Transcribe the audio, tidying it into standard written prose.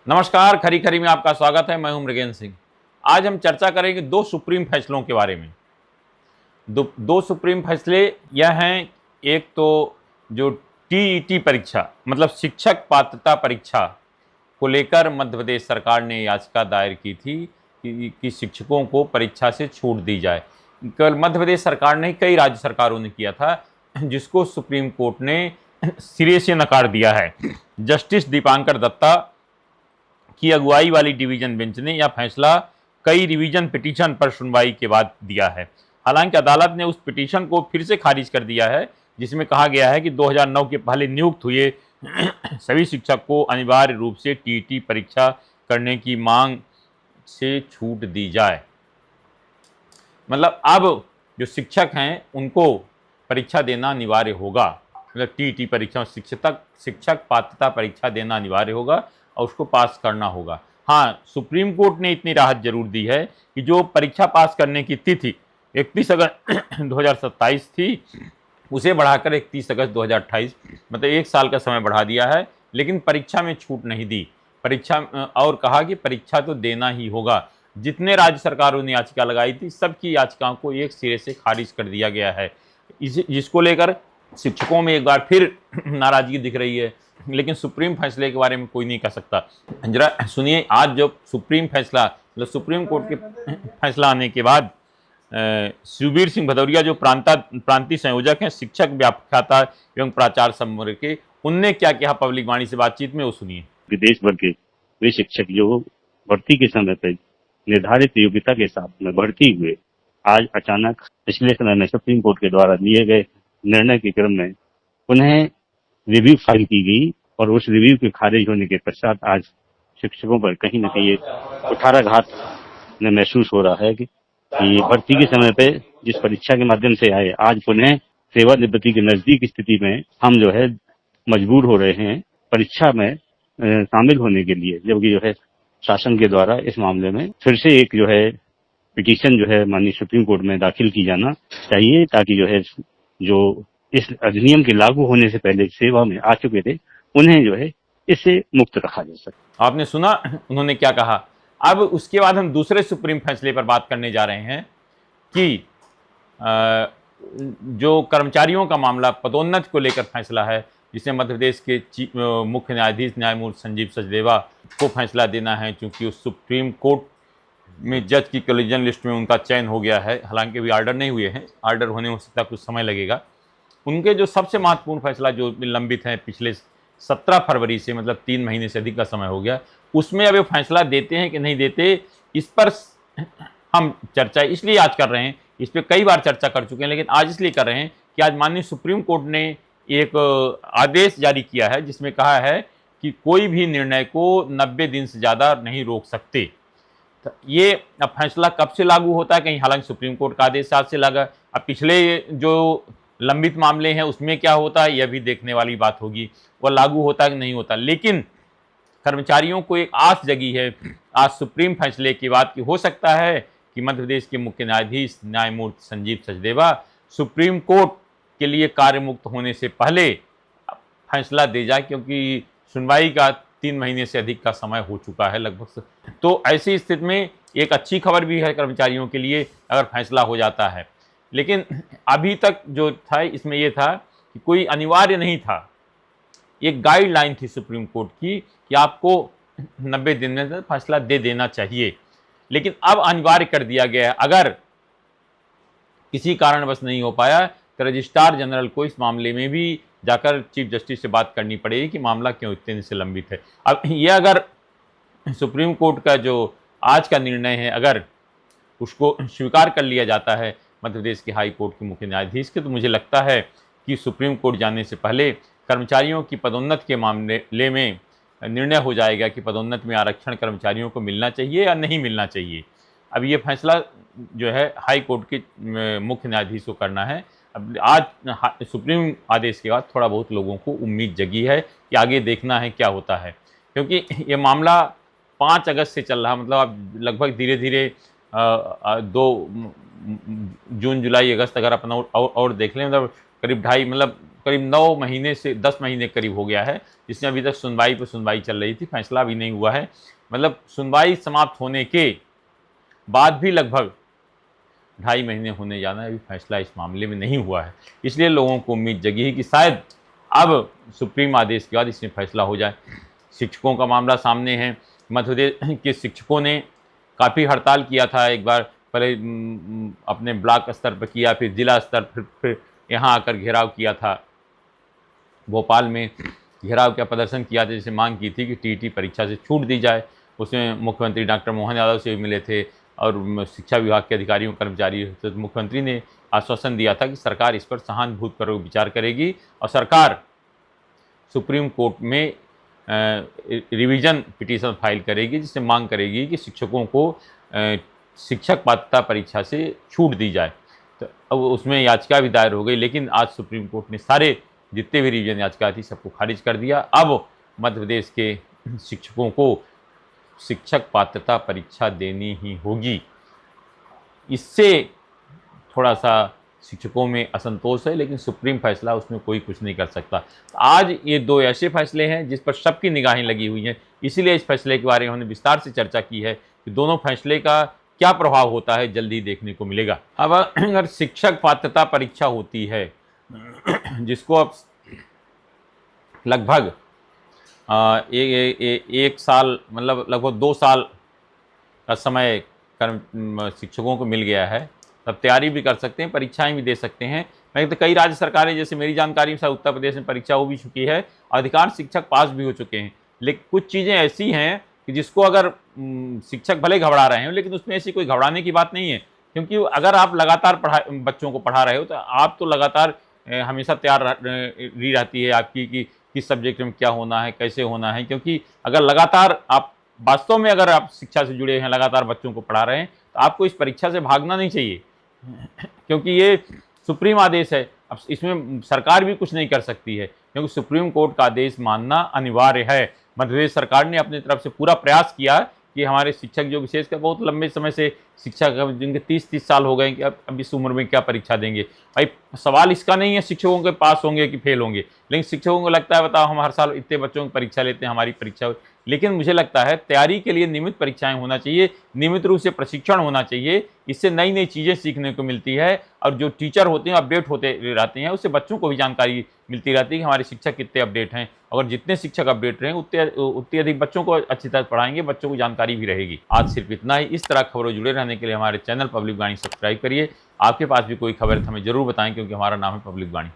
नमस्कार, खरी खरी में आपका स्वागत है। मैं हूं मृगेंद्र सिंह। आज हम चर्चा करेंगे दो सुप्रीम फैसलों के बारे में। दो सुप्रीम फैसले यह हैं। एक तो जो टीईटी परीक्षा मतलब शिक्षक पात्रता परीक्षा को लेकर मध्य प्रदेश सरकार ने याचिका दायर की थी कि शिक्षकों को परीक्षा से छूट दी जाए। केवल मध्य प्रदेश सरकार नहीं, कई राज्य सरकारों ने किया था, जिसको सुप्रीम कोर्ट ने सिरे से नकार दिया है। जस्टिस दीपांकर दत्ता की अगुवाई वाली डिवीजन बेंच ने यह फैसला कई रिवीजन पिटीशन पर सुनवाई के बाद दिया है। हालांकि अदालत ने उस पिटीशन को फिर से खारिज कर दिया है, जिसमें कहा गया है कि 2009 के पहले नियुक्त हुए सभी शिक्षक को अनिवार्य रूप से टीईटी परीक्षा करने की मांग से छूट दी जाए। मतलब अब जो शिक्षक हैं उनको परीक्षा देना अनिवार्य होगा। मतलब टीईटी परीक्षा शिक्षक पात्रता परीक्षा देना अनिवार्य होगा और उसको पास करना होगा। हाँ, सुप्रीम कोर्ट ने इतनी राहत जरूर दी है कि जो परीक्षा पास करने की तिथि 31 अगस्त 2027 थी, उसे बढ़ाकर 31 अगस्त 2028 मतलब एक साल का समय बढ़ा दिया है, लेकिन परीक्षा में छूट नहीं दी। परीक्षा और कहा कि परीक्षा तो देना ही होगा। जितने राज्य सरकारों ने याचिका लगाई थी, सबकी याचिकाओं को एक सिरे से खारिज कर दिया गया है। जिसको लेकर शिक्षकों में एक बार फिर नाराजगी दिख रही है, लेकिन सुप्रीम फैसले के बारे में कोई नहीं कह सकता। जरा सुनिए, आज जो सुप्रीम फैसला मतलब सुप्रीम कोर्ट के फैसला आने के बाद शिवबीर सिंह भदौरिया जो प्रांतीय संयोजक हैं शिक्षक व्याख्याता एवं प्राचार्य समूह के, उनने क्या कहा पब्लिक वाणी से बातचीत में, वो सुनिए। देश भर के वे शिक्षक जो भर्ती के समय पर निर्धारित योग्यता के साथ में भर्ती हुए, आज अचानक पिछले समय में सुप्रीम कोर्ट के द्वारा लिए गए निर्णय के क्रम में उन्हें रिव्यू फाइल की गई और उस रिव्यू के खारिज होने के पश्चात आज शिक्षकों पर कहीं न कहीं कुठाराघात महसूस हो रहा है कि भर्ती के समय पे जिस परीक्षा के माध्यम से आए, आज पुनः सेवानिवृत्ति के नजदीक स्थिति में हम जो है मजबूर हो रहे हैं परीक्षा में शामिल होने के लिए, जबकि जो है शासन के द्वारा इस मामले में फिर से एक जो है पिटीशन जो है माननीय सुप्रीम कोर्ट में दाखिल की जाना चाहिए, ताकि जो है जो इस अधिनियम के लागू होने से पहले सेवा में आ चुके थे उन्हें जो है इससे मुक्त रखा जा सके। आपने सुना उन्होंने क्या कहा। अब उसके बाद हम दूसरे सुप्रीम फैसले पर बात करने जा रहे हैं कि जो कर्मचारियों का मामला पदोन्नति को लेकर फैसला है, जिसे मध्य प्रदेश के मुख्य न्यायाधीश न्यायमूर्ति संजीव सचदेवा को फैसला देना है, क्योंकि उस सुप्रीम कोर्ट में जज की कॉलेजियन लिस्ट में उनका चयन हो गया है। हालांकि अभी ऑर्डर नहीं हुए हैं, ऑर्डर होने हो सकता कुछ समय लगेगा। उनके जो सबसे महत्वपूर्ण फैसला जो लंबित है पिछले 17 फरवरी से, मतलब 3 महीने से अधिक का समय हो गया, उसमें अब ये फैसला देते हैं कि नहीं देते, इस पर हम चर्चा इसलिए आज कर रहे हैं। इस पर कई बार चर्चा कर चुके हैं, लेकिन आज इसलिए कर रहे हैं कि आज माननीय सुप्रीम कोर्ट ने एक आदेश जारी किया है, जिसमें कहा है कि कोई भी निर्णय को 90 दिन से ज़्यादा नहीं रोक सकते। तो ये अब फैसला कब से लागू होता है कहीं, हालांकि सुप्रीम कोर्ट का आदेश आज से लगा। अब पिछले जो लंबित मामले हैं उसमें क्या होता है, यह भी देखने वाली बात होगी, वह लागू होता है कि नहीं होता। लेकिन कर्मचारियों को एक आस जगी है आज सुप्रीम फैसले की बात की, हो सकता है कि मध्य प्रदेश के मुख्य न्यायाधीश न्यायमूर्ति संजीव सचदेवा सुप्रीम कोर्ट के लिए कार्य मुक्त होने से पहले फैसला दे जाए, क्योंकि सुनवाई का 3 महीने से अधिक का समय हो चुका है लगभग। तो ऐसी स्थिति में एक अच्छी खबर भी है कर्मचारियों के लिए अगर फैसला हो जाता है। लेकिन अभी तक जो था इसमें यह था कि कोई अनिवार्य नहीं था, एक गाइडलाइन थी सुप्रीम कोर्ट की कि आपको 90 दिन में फैसला दे देना चाहिए। लेकिन अब अनिवार्य कर दिया गया है, अगर किसी कारणवश नहीं हो पाया तो रजिस्ट्रार जनरल को इस मामले में भी जाकर चीफ जस्टिस से बात करनी पड़ेगी कि मामला क्यों इतने दिन से लंबित है। अब ये अगर सुप्रीम कोर्ट का जो आज का निर्णय है, अगर उसको स्वीकार कर लिया जाता है मध्य प्रदेश के हाई कोर्ट के मुख्य न्यायाधीश के, तो मुझे लगता है कि सुप्रीम कोर्ट जाने से पहले कर्मचारियों की पदोन्नति के मामले में निर्णय हो जाएगा कि पदोन्नति में आरक्षण कर्मचारियों को मिलना चाहिए या नहीं मिलना चाहिए। अब ये फैसला जो है हाई कोर्ट के मुख्य न्यायाधीश को करना है। अब आज सुप्रीम आदेश के बाद थोड़ा बहुत लोगों को उम्मीद जगी है कि आगे देखना है क्या होता है, क्योंकि ये मामला 5 अगस्त से चल रहा, मतलब अब लगभग धीरे धीरे 2 जून जुलाई अगस्त अगर अपना और देख लें, मतलब करीब 2.5 मतलब करीब 9 महीने से 10 महीने करीब हो गया है, जिसमें अभी तक सुनवाई पर सुनवाई चल रही थी, फैसला भी नहीं हुआ है। मतलब सुनवाई समाप्त होने के बाद भी लगभग 2.5 महीने होने जाना है, अभी फैसला इस मामले में नहीं हुआ है। इसलिए लोगों को उम्मीद जगी है कि शायद अब सुप्रीम आदेश के बाद इसमें फैसला हो जाए। शिक्षकों का मामला सामने है। मध्य प्रदेश के शिक्षकों ने काफ़ी हड़ताल किया था, एक बार पहले अपने ब्लॉक स्तर पर किया, फिर जिला स्तर, फिर यहाँ आकर घेराव किया था। भोपाल में घेराव का प्रदर्शन किया था, जिसे मांग की थी कि टीईटी परीक्षा से छूट दी जाए। उसमें मुख्यमंत्री डॉक्टर मोहन यादव से भी मिले थे और शिक्षा विभाग के अधिकारियों कर्मचारी। तो मुख्यमंत्री ने आश्वासन दिया था कि सरकार इस पर सहानुभूतिपूर्वक विचार करेगी और सरकार सुप्रीम कोर्ट में रिवीजन पिटीशन फाइल करेगी, जिससे मांग करेगी कि शिक्षकों को शिक्षक पात्रता परीक्षा से छूट दी जाए। तो अब उसमें याचिका भी दायर हो गई, लेकिन आज सुप्रीम कोर्ट ने सारे जितने भी रिवीजन याचिका थी सबको खारिज कर दिया। अब मध्य प्रदेश के शिक्षकों को शिक्षक पात्रता परीक्षा देनी ही होगी। इससे थोड़ा सा शिक्षकों में असंतोष है, लेकिन सुप्रीम फैसला उसमें कोई कुछ नहीं कर सकता। आज ये 2 ऐसे फैसले हैं जिस पर सबकी निगाहें लगी हुई हैं, इसीलिए इस फैसले के बारे में हमने विस्तार से चर्चा की है कि दोनों फैसले का क्या प्रभाव होता है, जल्दी देखने को मिलेगा। अब अगर शिक्षक पात्रता परीक्षा होती है, जिसको अब लगभग एक साल, मतलब लगभग 2 साल का समय शिक्षकों को मिल गया है, तब तैयारी भी कर सकते हैं, परीक्षाएं भी दे सकते हैं। मैं तो कई राज्य सरकारें, जैसे मेरी जानकारी में उत्तर प्रदेश में परीक्षा हो भी चुकी है, अधिकांश शिक्षक पास भी हो चुके हैं। लेकिन कुछ चीज़ें ऐसी हैं कि जिसको अगर शिक्षक भले घबरा रहे हो, लेकिन उसमें ऐसी कोई घबराने की बात नहीं है, क्योंकि अगर आप लगातार बच्चों को पढ़ा रहे हो तो आप तो लगातार हमेशा तैयार रहती है आपकी कि किस सब्जेक्ट में क्या होना है, कैसे होना है। क्योंकि अगर लगातार आप वास्तव में अगर आप शिक्षा से जुड़े हैं, लगातार बच्चों को पढ़ा रहे हैं, तो आपको इस परीक्षा से भागना नहीं चाहिए, क्योंकि ये सुप्रीम आदेश है। अब इसमें सरकार भी कुछ नहीं कर सकती है, क्योंकि सुप्रीम कोर्ट का आदेश मानना अनिवार्य है। मध्य प्रदेश सरकार ने अपनी तरफ से पूरा प्रयास किया कि हमारे शिक्षक जो विशेषकर बहुत लंबे समय से शिक्षक, जिनके 30 साल हो गए कि अब इस उम्र में क्या परीक्षा देंगे। भाई सवाल इसका नहीं है शिक्षकों के पास होंगे कि फेल होंगे, लेकिन शिक्षकों को लगता है बताओ हम हर साल इतने बच्चों की परीक्षा लेते हैं, हमारी परीक्षा। लेकिन मुझे लगता है तैयारी के लिए नियमित परीक्षाएं होना चाहिए, नियमित रूप से प्रशिक्षण होना चाहिए। इससे नई नई चीज़ें सीखने को मिलती है और जो टीचर होते हैं अपडेट होते रहते हैं, उससे बच्चों को भी जानकारी मिलती रहती है कि हमारे शिक्षक कितने अपडेट हैं। अगर जितने शिक्षक अपडेट रहें उतने अधिक बच्चों को अच्छी तरह पढ़ाएंगे, बच्चों को जानकारी भी रहेगी। आज सिर्फ इतना ही। इस तरह खबरों जुड़े रहने के लिए हमारे चैनल पब्लिक वाणी सब्सक्राइब करिए। आपके पास भी कोई खबर है तो हमें जरूर बताएं, क्योंकि हमारा नाम है पब्लिक वाणी।